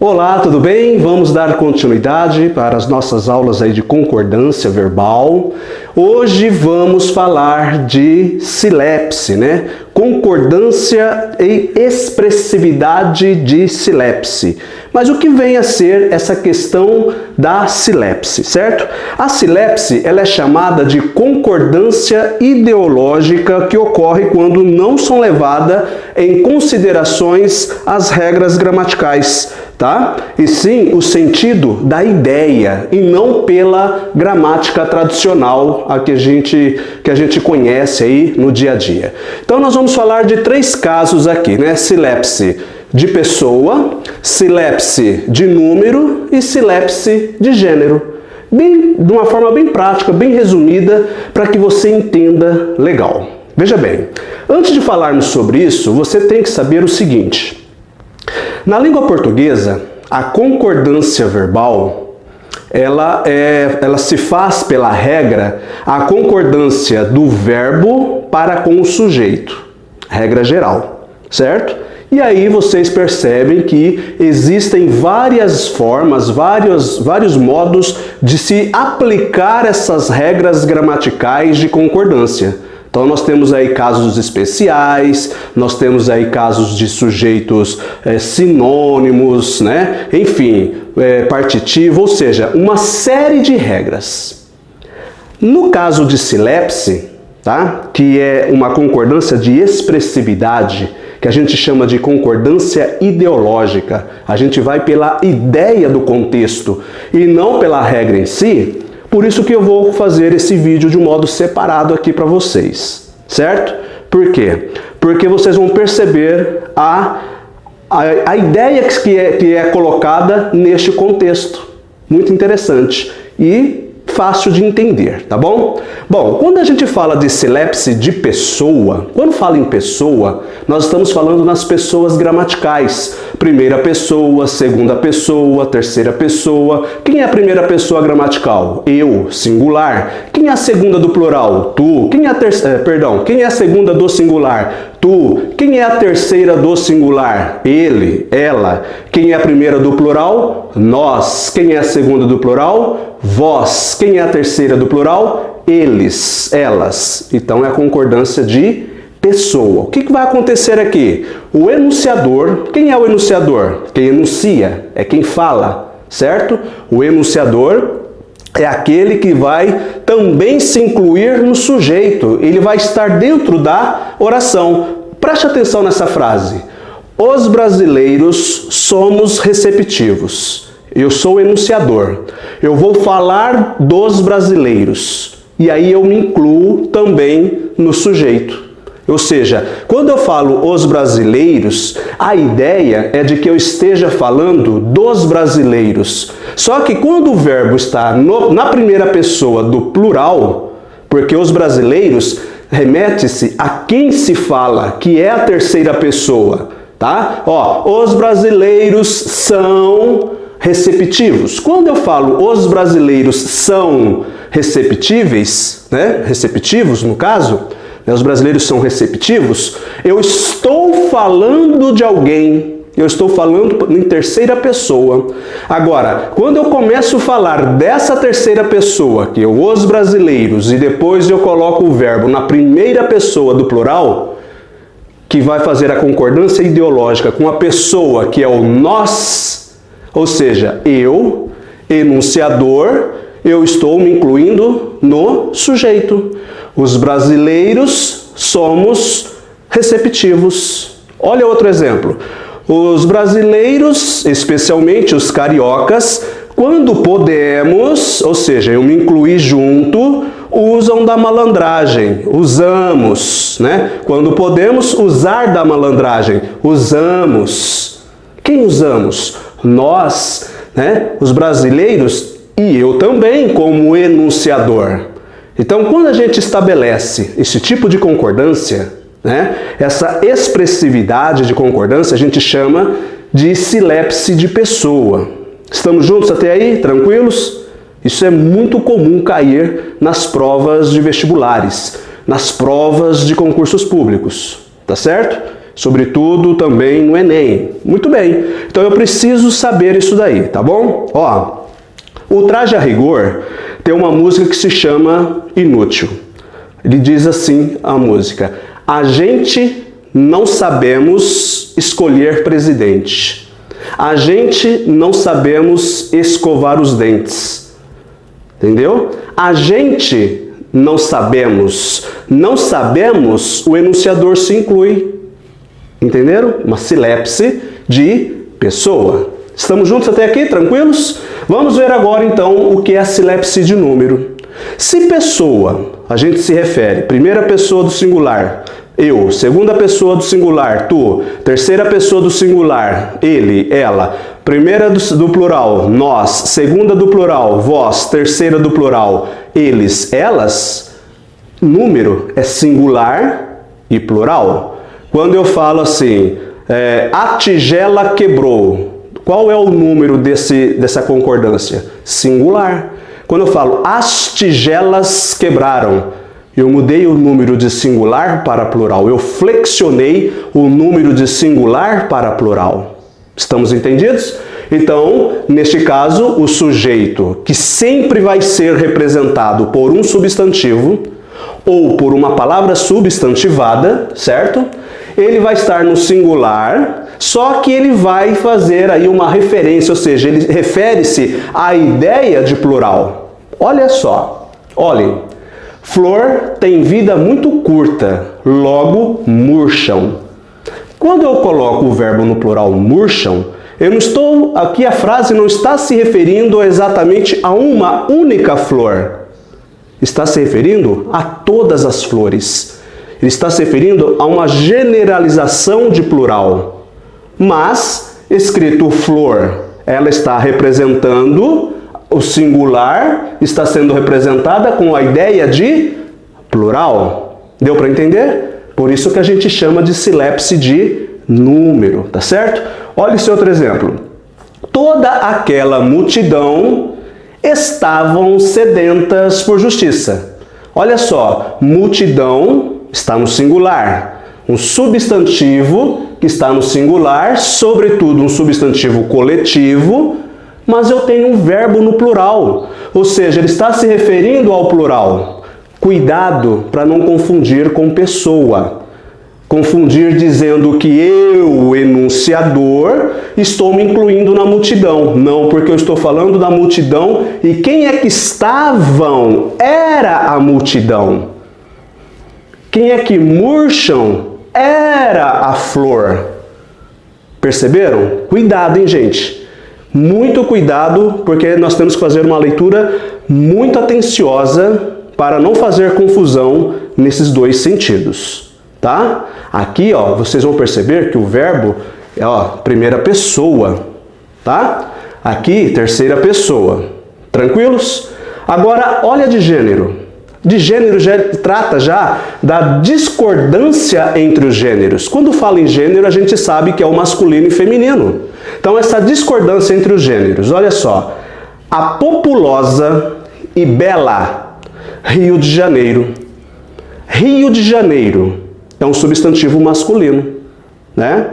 Olá, tudo bem? Vamos dar continuidade para as nossas aulas aí de concordância verbal. Hoje vamos falar de silepse, né? Concordância e expressividade de silepse. Mas o que vem a ser essa questão da silepse, certo? A silepse, ela é chamada de concordância ideológica que ocorre quando não são levadas em considerações as regras gramaticais, tá? E sim o sentido da ideia e não pela gramática tradicional a que a gente conhece aí no dia a dia. Então nós vamos falar de 3 casos aqui, né? Silepse de pessoa, silepse de número e silepse de gênero. De uma forma bem prática, bem resumida, para que você entenda legal. Veja bem, antes de falarmos sobre isso, você tem que saber o seguinte. Na língua portuguesa, a concordância verbal, ela se faz pela regra a concordância do verbo para com o sujeito, regra geral, certo? E aí vocês percebem que existem várias formas, vários modos de se aplicar essas regras gramaticais de concordância. Então nós temos aí casos especiais, nós temos aí casos de sujeitos sinônimos, né? Enfim, partitivo, ou seja, uma série de regras. No caso de silepse, tá? Que é uma concordância de expressividade, que a gente chama de concordância ideológica. A gente vai pela ideia do contexto e não pela regra em si. Por isso que eu vou fazer esse vídeo de um modo separado aqui para vocês, certo? Por quê? Porque vocês vão perceber a ideia que é colocada neste contexto. Muito interessante e fácil de entender, tá bom? Bom, quando a gente fala de silepse de pessoa, quando fala em pessoa, nós estamos falando nas pessoas gramaticais. Primeira pessoa, segunda pessoa, terceira pessoa. Quem é a primeira pessoa gramatical? Eu, singular. Quem é a segunda do plural? Tu. Quem é a segunda do singular? Tu. Quem é a terceira do singular? Ele, ela. Quem é a primeira do plural? Nós. Quem é a segunda do plural? Vós. Quem é a terceira do plural? Eles, elas. Então é a concordância de pessoa. O que vai acontecer aqui? O enunciador, quem é o enunciador? Quem enuncia, é quem fala, certo? O enunciador é aquele que vai também se incluir no sujeito, ele vai estar dentro da oração. Preste atenção nessa frase. Os brasileiros somos receptivos. Eu sou o enunciador. Eu vou falar dos brasileiros. E aí eu me incluo também no sujeito. Ou seja, quando eu falo os brasileiros, a ideia é de que eu esteja falando dos brasileiros. Só que quando o verbo está na primeira pessoa do plural, porque os brasileiros remete-se a quem se fala, que é a terceira pessoa, tá? Ó, os brasileiros são receptivos. Quando eu falo os brasileiros são receptíveis, né? Receptivos no caso, os brasileiros são receptivos, eu estou falando de alguém, eu estou falando em terceira pessoa. Agora, quando eu começo a falar dessa terceira pessoa, que é os brasileiros, e depois eu coloco o verbo na primeira pessoa do plural, que vai fazer a concordância ideológica com a pessoa que é o nós, ou seja, eu, enunciador, eu estou me incluindo no sujeito. Os brasileiros somos receptivos. Olha outro exemplo. Os brasileiros, especialmente os cariocas, quando podemos, ou seja, eu me incluí junto, usam da malandragem. Usamos, né? Quando podemos usar da malandragem, usamos. Quem usamos? Nós, né? Os brasileiros e eu também como enunciador. Então, quando a gente estabelece esse tipo de concordância, né, essa expressividade de concordância, a gente chama de silepse de pessoa. Estamos juntos até aí? Tranquilos? Isso é muito comum cair nas provas de vestibulares, nas provas de concursos públicos, tá certo? sobretudo também no Enem. Muito bem, então eu preciso saber isso daí, tá bom? Ó, o Traje a Rigor tem uma música que se chama Inútil. Ele diz assim, a música: a gente não sabemos escolher presidente. A gente não sabemos escovar os dentes. Entendeu? A gente não sabemos. Não sabemos, o enunciador se inclui. Entenderam? Uma silepse de pessoa. Estamos juntos até aqui? Tranquilos? Vamos ver agora então o que é a silepse de número. Se pessoa, a gente se refere, primeira pessoa do singular, eu, segunda pessoa do singular, tu, terceira pessoa do singular, ele, ela, primeira do plural, nós, segunda do plural, vós, terceira do plural, eles, elas, número é singular e plural. Quando eu falo assim, a tigela quebrou, qual é o número dessa concordância? Singular. Quando eu falo as tigelas quebraram, eu mudei o número de singular para plural. Eu flexionei o número de singular para plural. Estamos entendidos? Então, neste caso, o sujeito, que sempre vai ser representado por um substantivo ou por uma palavra substantivada, certo? Ele vai estar no singular, só que ele vai fazer aí uma referência, ou seja, ele refere-se à ideia de plural. Olha só, olhem. Flor tem vida muito curta, logo murcham. Quando eu coloco o verbo no plural murcham, eu não estou, aqui a frase não está se referindo exatamente a uma única flor. Está se referindo a todas as flores. Ele está se referindo a uma generalização de plural. Mas, escrito flor, ela está representando o singular, está sendo representada com a ideia de plural. Deu para entender? Por isso que a gente chama de silepse de número, tá certo? Olha esse outro exemplo. Toda aquela multidão estavam sedentas por justiça. Olha só, multidão está no singular. Um substantivo que está no singular, sobretudo um substantivo coletivo, mas eu tenho um verbo no plural, ou seja, ele está se referindo ao plural. Cuidado para não confundir com pessoa. Confundir dizendo que eu, enunciador, estou me incluindo na multidão. Não, porque eu estou falando da multidão e quem é que estavam era a multidão. Quem é que murcham era a flor. Perceberam? Cuidado, hein, gente? Muito cuidado, porque nós temos que fazer uma leitura muito atenciosa para não fazer confusão nesses dois sentidos, tá? Aqui, ó, vocês vão perceber que o verbo é, ó, primeira pessoa, tá? Aqui, terceira pessoa. Tranquilos? Agora, olha de gênero. De gênero já trata já da discordância entre os gêneros. Quando fala em gênero, a gente sabe que é o masculino e feminino. Então, essa discordância entre os gêneros, olha só. A populosa e bela Rio de Janeiro. Rio de Janeiro é um substantivo masculino, né?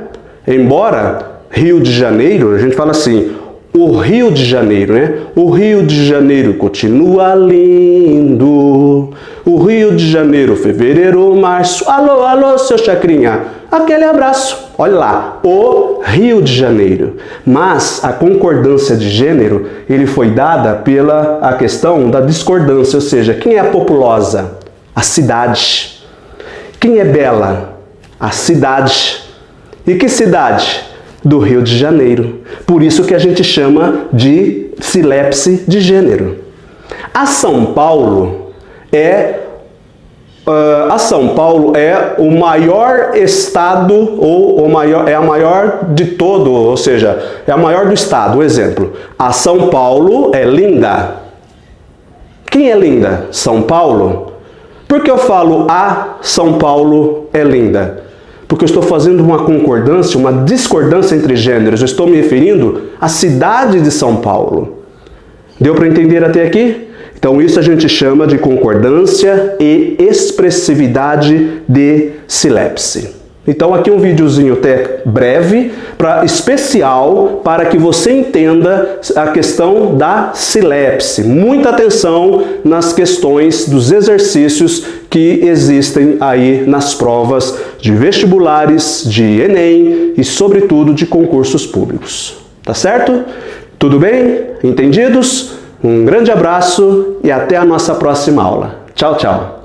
Embora Rio de Janeiro, a gente fala assim, o Rio de Janeiro, né? O Rio de Janeiro continua lindo. O Rio de Janeiro, fevereiro, março. Alô, alô, seu Chacrinha. Aquele abraço. Olha lá, o Rio de Janeiro. Mas a concordância de gênero, ele foi dada pela a questão da discordância, ou seja, quem é a populosa? A cidade. Quem é bela? A cidade. E que cidade? Do Rio de Janeiro. Por isso que a gente chama de silepse de gênero. A São Paulo é o maior estado, ou é a maior de todo, ou seja, é a maior do estado. Exemplo, a São Paulo é linda. Quem é linda? São Paulo. Por que eu falo a São Paulo é linda? Porque eu estou fazendo uma concordância, uma discordância entre gêneros. Eu estou me referindo à cidade de São Paulo. Deu para entender até aqui? Então isso a gente chama de concordância e expressividade de silepse. Então aqui um videozinho até breve, especial para que você entenda a questão da silepse. Muita atenção nas questões dos exercícios que existem aí nas provas de vestibulares, de Enem e sobretudo de concursos públicos. Tá certo? Tudo bem? Entendidos? Um grande abraço e até a nossa próxima aula. Tchau, tchau!